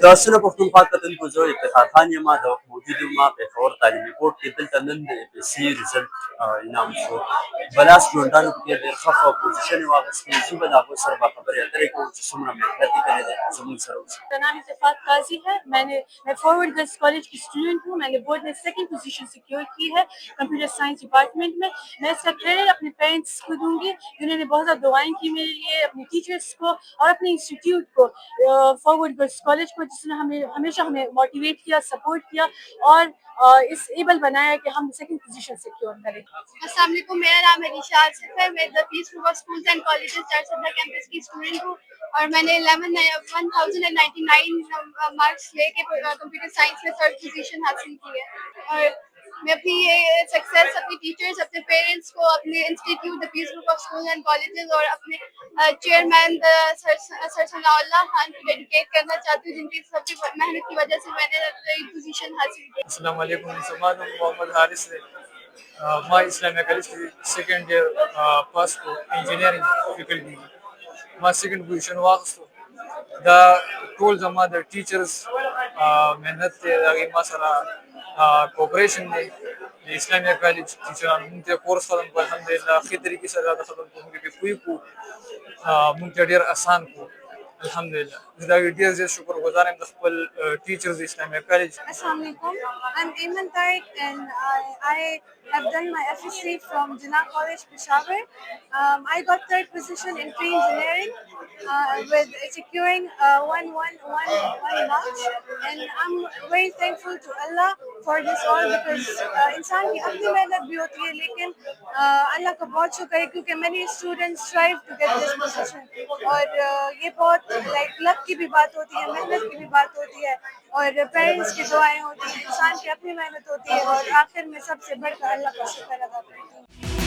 داسونه پښتونخوا کتونکو زه افتخار خان یم د وخت موجود یم ما پېښور تعلیمي بورډ کې دلته نن د اې پي سي رزلټ انعام شو بلا سټوډنټانو پکې ډېر ښه ښه پوزیشن یې واخیستې زه به د هغوی سره به خبرې اترې کوو چې څومره محنت یې کړی دی زموږ سره اوسي. मेरा नाम इत्तेफाक काजी है। मैं फॉरवर्ड गर्ल्स कॉलेज की स्टूडेंट हूँ। मैंने बोर्ड में सेकंड पोजीशन सिक्योर की है कंप्यूटर साइंस डिपार्टमेंट में। मैं इसका क्रेडिट अपने पेरेंट्स को दूंगी जिन्होंने बहुत ज़्यादा दुआएं की मेरे लिए, अपने टीचर्स को और अपने इंस्टीट्यूट को, फॉरवर्ड गर्ल्स कॉलेज को, जिसने हमें हमेशा हमें मोटिवेट किया, सपोर्ट किया और इस एबल बनाया कि हम सेकंड पोजीशन सिक्योर करें। अस्सलाम वालेकुम, मेरा नाम है निशा आसिफ है। मैं the piece group of schools and colleges Charsadda campus की स्टूडेंट हूँ और मैंने 1099 मार्क्स लेके कंप्यूटर साइंस में थर्ड पोजीशन हासिल की है। और मैं अपनी ये सक्सेस अपने टीचर्स, अपने पेरेंट्स को, अपने institute the piece group of schools and colleges और अपने चेयरमैन सर सनाउल्लाह खान को डेडिकेट करना चाहती हूँ, जिनकी सबकी मेहनत की वजह से मैंने ये पोजीशन हासिल की। अस्सलाम वालेकुम, समादम मोहम्मद हारिस है। मैं इस्लामिया कॉलेज की सेकंड ईयर पास को इंजीनियरिंग फैकल्टी मैं सेकंड पोजीशन वाखस्तो दा टोल जमा द टीचर्स मेहनत लगी मसला कोऑपरेशन ने इस्लामिया कॉलेज टीचर मुझे कोर्स खत्म कर अल्हम्दुलिल्लाह अच्छी तरीके से ज़्यादा खत्म को मुझे कोई को मुझे ढेर आसान को अल्हम्दुलिल्लाह ज़्यादा ढेर शुक्रगुजार हम दखल teachers Islamia college. Assalamu alaikum. I'm Iman Tariq and I have done my FSC from Jinnah College, Peshawar. I got third position in pre-engineering with securing 111 marks, and I'm very thankful to Allah for this all because इंसान की अपनी मेहनत भी होती है लेकिन अल्लाह का बहुत शुक्र है क्योंकि many students strive to get this position और ये बहुत like luck की भी बात होती है, मेहनत की भी बात होती है और पेरेंट्स की दुआएं होती हैं, इंसान की अपनी मेहनत होती है और आखिर में सबसे बढ़कर अल्लाह का शुक्र अदा करती हूँ.